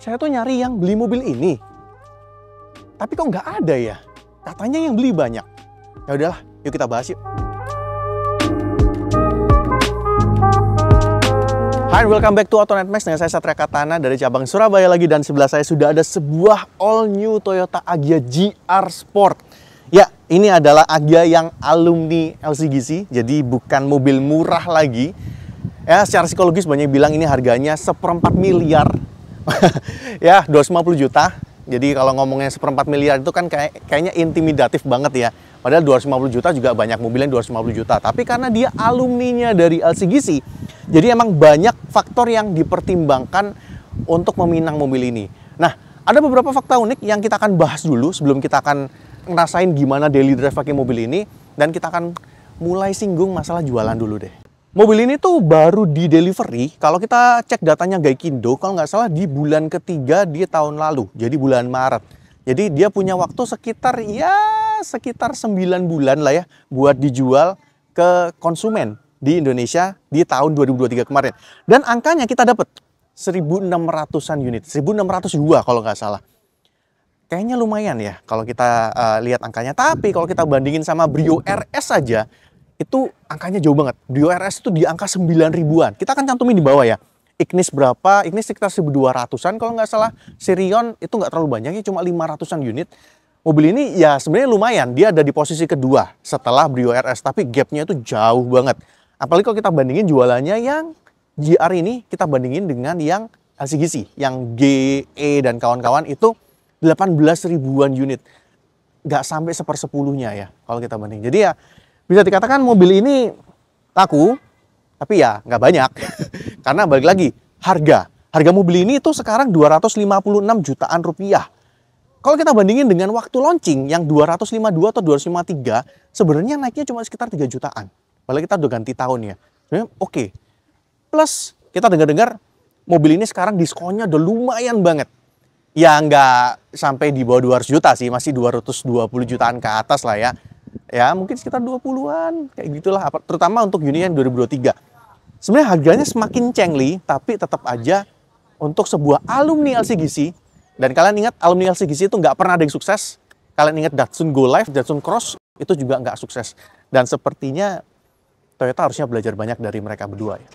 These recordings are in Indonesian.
Saya tuh nyari yang beli mobil ini, tapi kok nggak ada ya? Katanya yang beli banyak. Ya udahlah, yuk kita bahas yuk. Hai, welcome back to Autonet Max dengan saya Satria Katana dari cabang Surabaya lagi, dan sebelah saya sudah ada sebuah all new Toyota Agya GR Sport. Ya, ini adalah Agya yang alumni LCGC, jadi bukan mobil murah lagi. Ya, secara psikologis banyak bilang ini harganya 1/4 miliar. Ya, 250 juta. Jadi kalau ngomongnya 1/4 miliar itu kan kayaknya intimidatif banget ya. Padahal 250 juta juga banyak mobil yang 250 juta. Tapi karena dia alumninya dari LCGC, jadi emang banyak faktor yang dipertimbangkan untuk meminang mobil ini. Nah, ada beberapa fakta unik yang kita akan bahas dulu sebelum kita akan ngerasain gimana daily drive pakai mobil ini. Dan kita akan mulai singgung masalah jualan dulu deh. Mobil ini tuh baru di delivery, kalau kita cek datanya Gaikindo, kalau nggak salah di bulan ketiga di tahun lalu, jadi bulan Maret. Jadi dia punya waktu sekitar 9 bulan lah ya, buat dijual ke konsumen di Indonesia di tahun 2023 kemarin. Dan angkanya kita dapat 1.600-an unit, 1.602 kalau nggak salah. Kayaknya lumayan ya kalau kita lihat angkanya, tapi kalau kita bandingin sama Brio RS saja, itu angkanya jauh banget. Brio RS itu di angka 9 ribuan. Kita akan cantumin di bawah ya. Ignis berapa? Ignis sekitar 1.200-an kalau nggak salah. Sirion itu nggak terlalu banyak, ya cuma 500-an unit. Mobil ini ya sebenarnya lumayan. Dia ada di posisi kedua setelah Brio RS. Tapi gapnya itu jauh banget. Apalagi kalau kita bandingin jualannya yang GR ini, kita bandingin dengan yang LCGC. Yang GE dan kawan-kawan itu 18 ribuan unit. Nggak sampai 1/10-nya ya kalau kita bandingin. Jadi ya bisa dikatakan mobil ini laku, tapi ya nggak banyak. Karena balik lagi, harga mobil ini itu sekarang 256 jutaan rupiah. Kalau kita bandingin dengan waktu launching yang 252 atau 253, sebenarnya naiknya cuma sekitar 3 jutaan. Padahal kita udah ganti tahun ya. Sebenarnya oke. Plus kita dengar-dengar mobil ini sekarang diskonnya udah lumayan banget. Ya nggak sampai di bawah 200 juta sih, masih 220 jutaan ke atas lah ya. Ya mungkin sekitar 20-an, kayak gitulah, terutama untuk unit yang 2023. Sebenarnya harganya semakin cengli, tapi tetap aja untuk sebuah alumni LCGC, dan kalian ingat alumni LCGC itu nggak pernah ada yang sukses. Kalian ingat Datsun Go Live, Datsun Cross, itu juga nggak sukses. Dan sepertinya Toyota harusnya belajar banyak dari mereka berdua ya.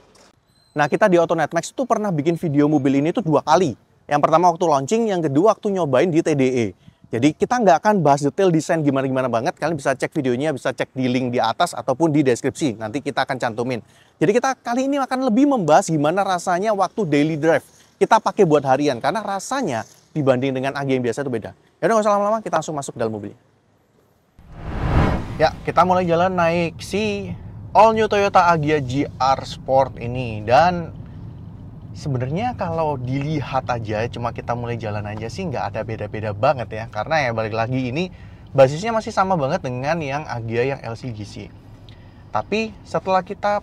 Nah, kita di Autonet Max itu pernah bikin video mobil ini tuh 2 kali. Yang pertama waktu launching, yang kedua waktu nyobain di TDE. Jadi kita nggak akan bahas detail desain gimana-gimana banget. Kalian bisa cek videonya, bisa cek di link di atas ataupun di deskripsi. Nanti kita akan cantumin. Jadi kita kali ini akan lebih membahas gimana rasanya waktu daily drive kita pakai buat harian. Karena rasanya dibanding dengan Agya yang biasa itu beda. Ya udah nggak usah lama-lama, kita langsung masuk dalam mobilnya. Ya, kita mulai jalan naik si all new Toyota Agya GR Sport ini. Dan sebenarnya kalau dilihat aja, cuma kita mulai jalan aja sih nggak ada beda-beda banget ya. Karena ya balik lagi ini basisnya masih sama banget dengan yang Agya yang LCGC. Tapi setelah kita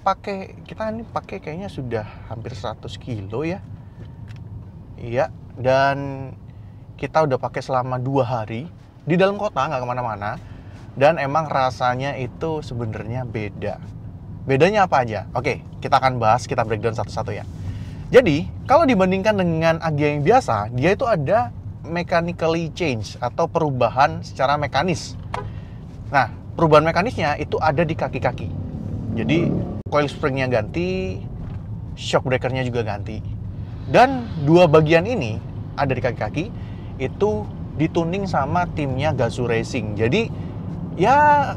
ini pakai kayaknya sudah hampir 100 kilo ya. Iya, dan kita udah pakai selama 2 hari di dalam kota, nggak kemana-mana. Dan emang rasanya itu sebenarnya beda. Bedanya apa aja? Oke, kita akan bahas, kita breakdown satu-satu ya. Jadi, kalau dibandingkan dengan Agya yang biasa, dia itu ada mechanically change atau perubahan secara mekanis. Nah, perubahan mekanisnya itu ada di kaki-kaki. Jadi, coil springnya ganti, shock breakernya juga ganti. Dan 2 bagian ini ada di kaki-kaki, itu dituning sama timnya Gazoo Racing. Jadi, ya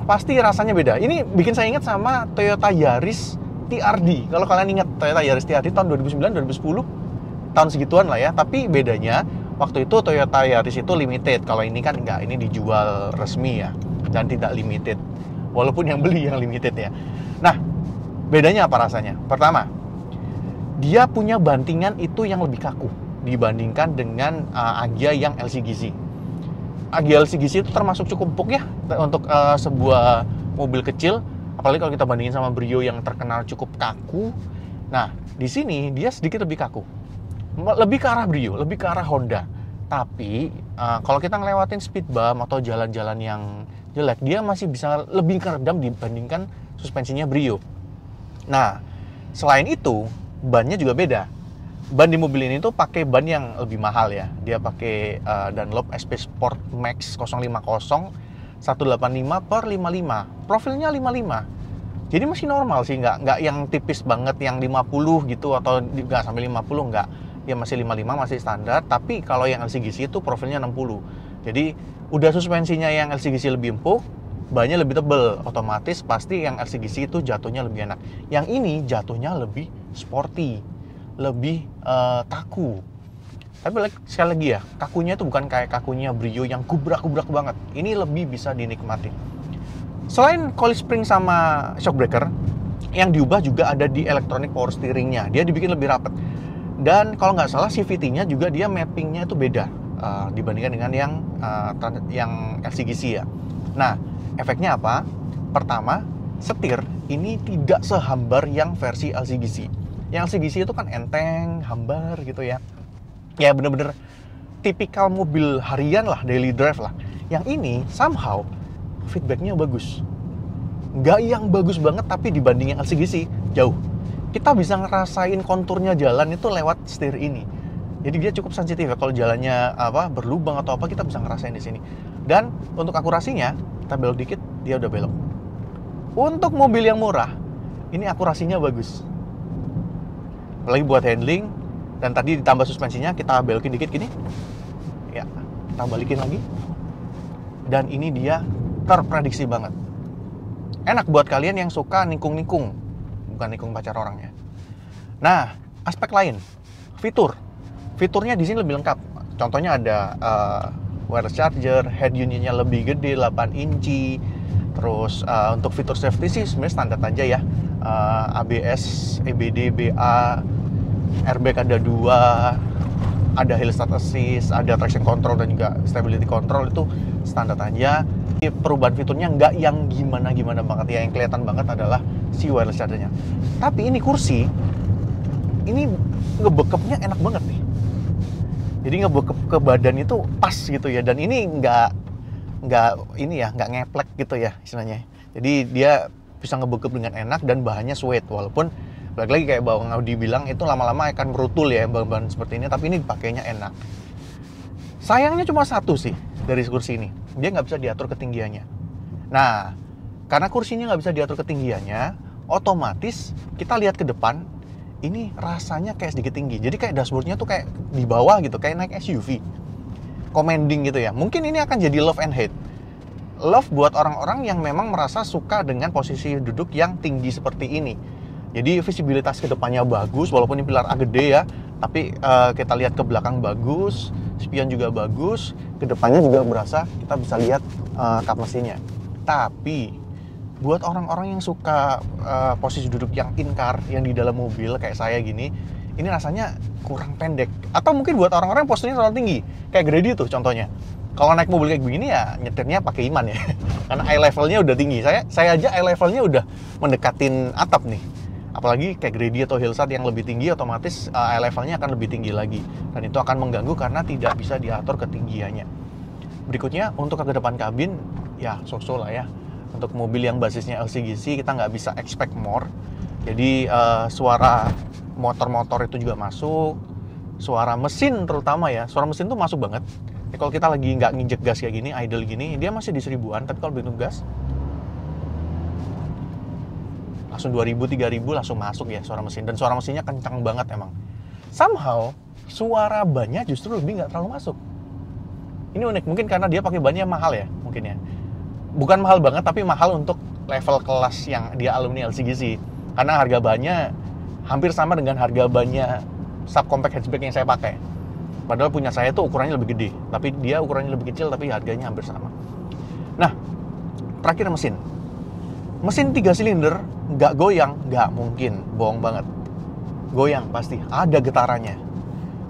pasti rasanya beda. Ini bikin saya ingat sama Toyota Yaris TRD. Kalau kalian ingat Toyota Yaris TRD tahun 2009, 2010, tahun segituan lah ya. Tapi bedanya waktu itu Toyota Yaris itu limited. Kalau ini kan enggak, ini dijual resmi ya, dan tidak limited. Walaupun yang beli yang limited ya. Nah, bedanya apa rasanya? Pertama, dia punya bantingan itu yang lebih kaku dibandingkan dengan Agya yang LCGC. Agya LCGC itu termasuk cukup empuk ya untuk sebuah mobil kecil. Apalagi kalau kita bandingin sama Brio yang terkenal cukup kaku. Nah, di sini dia sedikit lebih kaku. Lebih ke arah Brio, lebih ke arah Honda. Tapi, kalau kita ngelewatin speed bump atau jalan-jalan yang jelek, dia masih bisa lebih keredam dibandingkan suspensinya Brio. Nah, selain itu, bannya juga beda. ban di mobil ini tuh pakai ban yang lebih mahal ya. Dia pakai Dunlop SP Sport Max 050 185/55. Profilnya 55. Jadi masih normal sih, nggak yang tipis banget yang 50 gitu atau nggak sampai 50, nggak. Ya masih 55, masih standar. Tapi kalau yang LCGC itu profilnya 60. Jadi udah suspensinya yang LCGC lebih empuk, bannya lebih tebel. Otomatis pasti yang LCGC itu jatuhnya lebih enak. Yang ini jatuhnya lebih sporty, lebih kaku. Tapi sekali lagi ya, kakunya itu bukan kayak kakunya Brio yang gubrak-gubrak banget. Ini lebih bisa dinikmati. Selain coil spring sama shock breaker, yang diubah juga ada di electronic power steeringnya. Dia dibikin lebih rapat. Dan kalau nggak salah CVT-nya juga dia mappingnya itu beda dibandingkan dengan yang LCGC ya. Nah, efeknya apa? Pertama, setir ini tidak sehambar yang versi LCGC. Yang LCGC itu kan enteng, hambar gitu ya. Ya bener-bener tipikal mobil harian lah, daily drive lah. Yang ini somehow feedbacknya bagus. Nggak yang bagus banget, tapi dibanding yang LCGC jauh. Kita bisa ngerasain konturnya jalan itu lewat setir ini. Jadi dia cukup sensitif ya, kalau jalannya berlubang atau apa kita bisa ngerasain di sini. Dan untuk akurasinya, kita belok dikit dia udah belok. Untuk mobil yang murah, ini akurasinya bagus. Apalagi buat handling. Dan tadi ditambah suspensinya, kita belokin dikit gini. Ya, kita balikin lagi. Dan ini dia terprediksi banget. Enak buat kalian yang suka nikung-nikung. Bukan nikung pacar orang ya. Nah, aspek lain. Fiturnya di sini lebih lengkap. Contohnya ada wireless charger, head unitnya lebih gede, 8 inci. Terus untuk fitur safety sih sebenarnya standar aja ya. ABS, EBD, BA, airbag ada 2, ada hill start assist, ada traction control dan juga stability control, itu standar aja. Perubahan fiturnya nggak yang gimana-gimana banget ya, yang kelihatan banget adalah si wireless chargernya. Tapi ini kursi, ini ngebekepnya enak banget nih. Jadi ngebekep ke badan itu pas gitu ya, dan ini nggak ngeplek gitu ya istilahnya. Jadi dia bisa ngebekep dengan enak dan bahannya suede, walaupun balik lagi kayak Bang Audi bilang itu lama-lama akan berutul ya bahan seperti ini, tapi ini pakainya enak. Sayangnya cuma satu sih dari kursi ini, dia nggak bisa diatur ketinggiannya. Nah, karena kursinya nggak bisa diatur ketinggiannya, otomatis kita lihat ke depan, ini rasanya kayak sedikit tinggi. Jadi kayak dashboardnya tuh kayak di bawah gitu, kayak naik SUV. Commanding gitu ya. Mungkin ini akan jadi love and hate. Love buat orang-orang yang memang merasa suka dengan posisi duduk yang tinggi seperti ini. Jadi visibilitas ke depannya bagus, walaupun ini pilar A gede ya, tapi kita lihat ke belakang bagus, spion juga bagus, ke depannya juga berasa kita bisa lihat kap mesinnya. Tapi buat orang-orang yang suka posisi duduk yang in-car, yang di dalam mobil kayak saya gini, ini rasanya kurang pendek. Atau mungkin buat orang-orang yang posturnya terlalu tinggi, kayak Grady tuh contohnya. Kalau naik mobil kayak begini ya nyetirnya pakai iman ya, karena eye levelnya udah tinggi. Saya aja eye levelnya udah mendekatin atap nih. Apalagi kayak Grady atau Hillside yang lebih tinggi, otomatis eye levelnya akan lebih tinggi lagi. Dan itu akan mengganggu karena tidak bisa diatur ketinggiannya. Berikutnya, untuk ke depan kabin, ya so-so lah ya. Untuk mobil yang basisnya LCGC, kita nggak bisa expect more. Jadi suara motor-motor itu juga masuk. Suara mesin terutama ya, suara mesin tuh masuk banget. Kalau kita lagi nggak nginjek gas kayak gini, idle gini, dia masih di 1000-an. Tapi kalau begitu gas, langsung 2000, 3000 langsung masuk ya suara mesin. Dan suara mesinnya kencang banget emang. Somehow suara bannya justru lebih nggak terlalu masuk. Ini unik, mungkin karena dia pakai bannya mahal ya mungkin ya. Bukan mahal banget, tapi mahal untuk level kelas yang dia alumni LCGC. Karena harga bannya hampir sama dengan harga bannya subcompact hatchback yang saya pakai. Padahal punya saya tuh ukurannya lebih gede, tapi dia ukurannya lebih kecil tapi harganya hampir sama. Nah, terakhir mesin. Mesin 3 silinder nggak goyang, nggak mungkin, bohong banget. Goyang pasti, ada getarannya.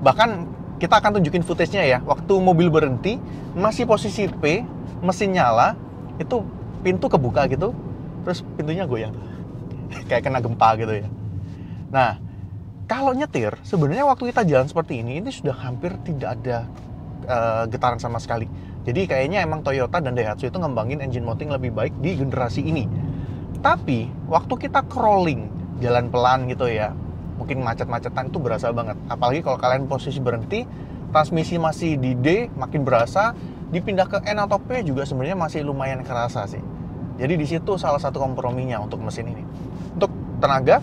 Bahkan kita akan tunjukin footage-nya ya. Waktu mobil berhenti, masih posisi P, mesin nyala, itu pintu kebuka gitu, terus pintunya goyang. Kayak kena gempa gitu ya. Nah, kalau nyetir, sebenarnya waktu kita jalan seperti ini sudah hampir tidak ada getaran sama sekali. Jadi kayaknya emang Toyota dan Daihatsu itu ngembangin engine mounting lebih baik di generasi ini. Tapi waktu kita crawling, jalan pelan gitu ya, mungkin macet-macetan itu berasa banget. Apalagi kalau kalian posisi berhenti, transmisi masih di D, makin berasa. Dipindah ke N atau P juga sebenarnya masih lumayan kerasa sih. Jadi di situ salah satu komprominya untuk mesin ini. Untuk tenaga,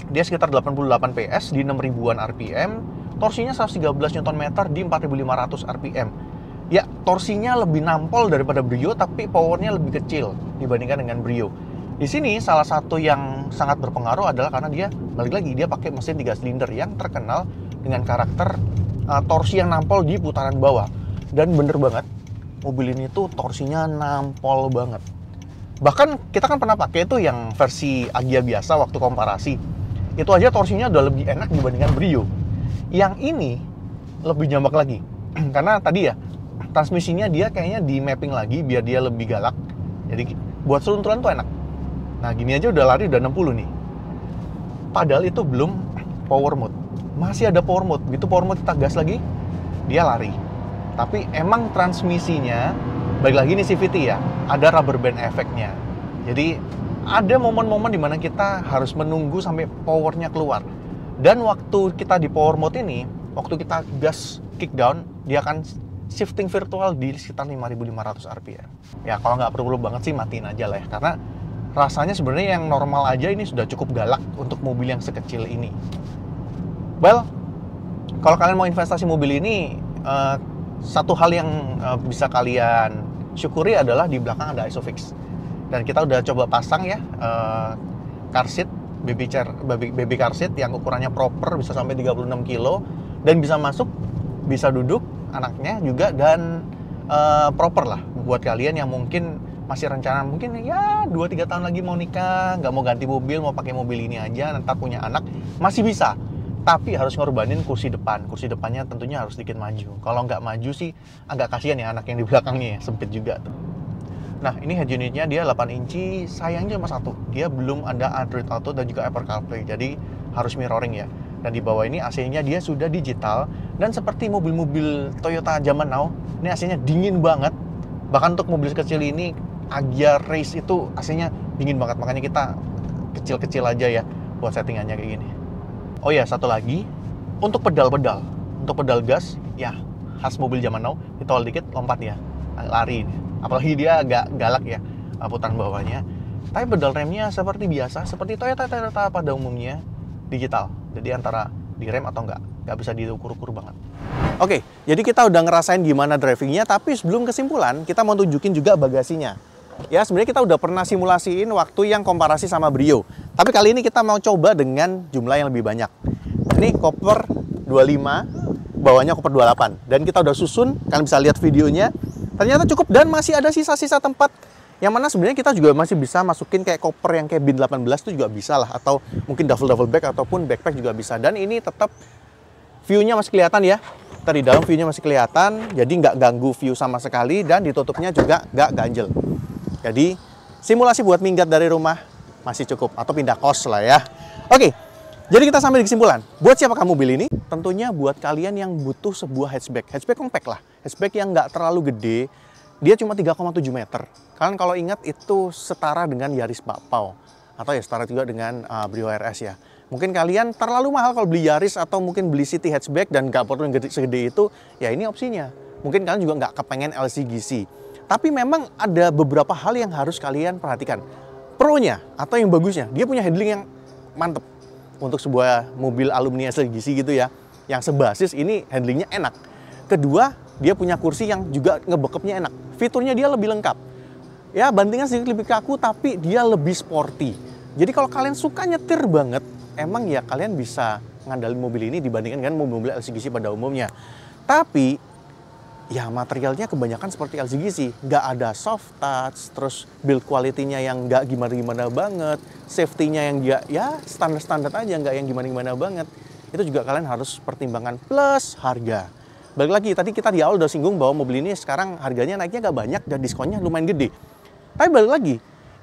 dia sekitar 88 PS di 6000-an RPM, torsinya 113 Nm di 4500 RPM. Ya, torsinya lebih nampol daripada Brio, tapi powernya lebih kecil dibandingkan dengan Brio. Di sini salah satu yang sangat berpengaruh adalah karena dia, balik lagi, dia pakai mesin 3 silinder yang terkenal dengan karakter torsi yang nampol di putaran bawah. Dan bener banget, mobil ini tuh torsinya nampol banget. Bahkan kita kan pernah pakai itu yang versi Agya biasa waktu komparasi. Itu aja torsinya udah lebih enak dibandingkan Brio. Yang ini lebih nyambak lagi. Karena tadi ya, transmisinya dia kayaknya di mapping lagi biar dia lebih galak. Jadi buat seruntulan tuh enak. Nah gini aja udah lari udah 60 nih. Padahal itu belum power mode. Masih ada power mode. Begitu power mode kita gas lagi, dia lari. Tapi emang transmisinya, balik lagi nih CVT ya, ada rubber band efeknya. Jadi ada momen-momen dimana kita harus menunggu sampai powernya keluar. Dan waktu kita di power mode ini, waktu kita gas kick down, dia akan shifting virtual di sekitar 5500 RPM. Ya kalau nggak perlu banget sih matiin aja lah ya, karena rasanya sebenarnya yang normal aja ini sudah cukup galak untuk mobil yang sekecil ini. Well, kalau kalian mau investasi mobil ini, satu hal yang bisa kalian syukuri adalah di belakang ada ISOFIX. Dan kita udah coba pasang ya car seat, baby car seat yang ukurannya proper, bisa sampai 36 kilo dan bisa masuk, bisa duduk anaknya juga, dan proper lah buat kalian yang mungkin masih rencana mungkin ya 2-3 tahun lagi mau nikah, nggak mau ganti mobil, mau pakai mobil ini aja, nanti punya anak, masih bisa. Tapi harus ngorbanin kursi depan. Kursi depannya tentunya harus sedikit maju. Kalau nggak maju sih agak kasihan ya anak yang di belakangnya ya, sempit juga tuh. Nah ini head unitnya dia 8 inci, sayangnya cuma satu. Dia belum ada Android Auto dan juga Apple CarPlay, jadi harus mirroring ya. Dan di bawah ini AC-nya dia sudah digital. Dan seperti mobil-mobil Toyota zaman now, ini AC-nya dingin banget. Bahkan untuk mobil kecil ini, Agya Race itu AC-nya dingin banget. Makanya kita kecil-kecil aja ya buat settingannya kayak gini. Oh ya, satu lagi, untuk pedal-pedal. Untuk pedal gas, ya khas mobil zaman now, ditol dikit, lompat ya, lari. Apalagi dia agak galak ya, putaran bawahnya. Tapi pedal remnya seperti biasa, seperti Toyota pada umumnya, digital. Jadi antara direm atau nggak bisa diukur-ukur banget. Oke, jadi kita udah ngerasain gimana drivingnya, tapi sebelum kesimpulan, kita mau tunjukin juga bagasinya. Ya, sebenarnya kita udah pernah simulasiin waktu yang komparasi sama Brio. Tapi kali ini kita mau coba dengan jumlah yang lebih banyak. Ini koper 25, bawahnya koper 28. Dan kita udah susun, kalian bisa lihat videonya. Ternyata cukup dan masih ada sisa-sisa tempat. Yang mana sebenarnya kita juga masih bisa masukin kayak koper yang kayak bin 18 itu juga bisa lah. Atau mungkin duffel bag ataupun backpack juga bisa. Dan ini tetap view-nya masih kelihatan ya. Tadi dalam view-nya masih kelihatan. Jadi nggak ganggu view sama sekali. Dan ditutupnya juga nggak ganjel. Jadi simulasi buat minggat dari rumah masih cukup, atau pindah kos lah ya. Oke, jadi kita sampai di kesimpulan. Buat siapakah mobil ini? Tentunya buat kalian yang butuh sebuah hatchback. Hatchback compact lah. Hatchback yang nggak terlalu gede. Dia cuma 3,7 meter. Kalian kalau ingat itu setara dengan Yaris Bakpao. Atau ya setara juga dengan Brio RS ya. Mungkin kalian terlalu mahal kalau beli Yaris atau mungkin beli City hatchback dan nggak perlu segede itu. Ya ini opsinya. Mungkin kalian juga nggak kepengen LCGC. Tapi memang ada beberapa hal yang harus kalian perhatikan. Pro-nya atau yang bagusnya, dia punya handling yang mantep. Untuk sebuah mobil alumni LCGC gitu ya, yang sebasis ini handlingnya enak. Kedua, dia punya kursi yang juga ngebekepnya enak. Fiturnya dia lebih lengkap. Ya, bantingan sedikit lebih kaku, tapi dia lebih sporty. Jadi kalau kalian suka nyetir banget, emang ya kalian bisa ngandalin mobil ini dibandingkan dengan mobil-mobil LCGC pada umumnya. Tapi ya materialnya kebanyakan seperti LCGC, nggak ada soft touch, terus build quality-nya yang nggak gimana-gimana banget, safety-nya yang ya standar-standar aja, nggak yang gimana-gimana banget. Itu juga kalian harus pertimbangkan, plus harga. Balik lagi, tadi kita di awal udah singgung bahwa mobil ini sekarang harganya naiknya nggak banyak dan diskonnya lumayan gede. Tapi balik lagi,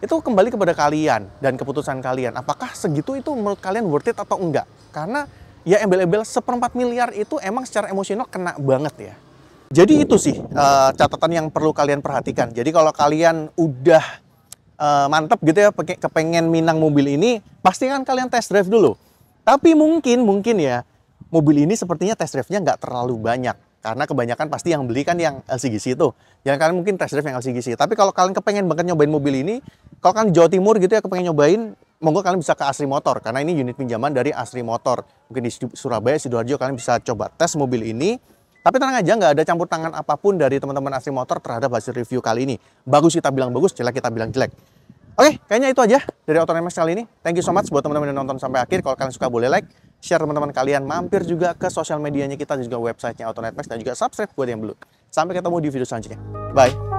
itu kembali kepada kalian dan keputusan kalian. Apakah segitu itu menurut kalian worth it atau enggak? Karena ya embel-embel 1/4 miliar itu emang secara emosional kena banget ya. Jadi itu sih catatan yang perlu kalian perhatikan. Jadi kalau kalian udah mantep gitu ya, kepengen minang mobil ini, pastikan kalian test drive dulu. Tapi mungkin ya, mobil ini sepertinya test drive-nya nggak terlalu banyak. Karena kebanyakan pasti yang beli kan yang LCGC itu. Yang kalian mungkin test drive yang LCGC. Tapi kalau kalian kepengen banget nyobain mobil ini, kalau kalian di Jawa Timur gitu ya kepengen nyobain, monggo kalian bisa ke Asri Motor. Karena ini unit pinjaman dari Asri Motor. Mungkin di Surabaya, Sidoarjo kalian bisa coba tes mobil ini. Tapi tenang aja, nggak ada campur tangan apapun dari teman-teman Asri Motor terhadap hasil review kali ini. Bagus kita bilang bagus, jelek kita bilang jelek. Oke, kayaknya itu aja dari AutoNetMax kali ini. Thank you so much buat teman-teman yang nonton sampai akhir. Kalau kalian suka boleh like, share teman-teman kalian, mampir juga ke sosial medianya kita dan juga websitenya AutoNetMax dan juga subscribe buat yang belum. Sampai ketemu di video selanjutnya. Bye.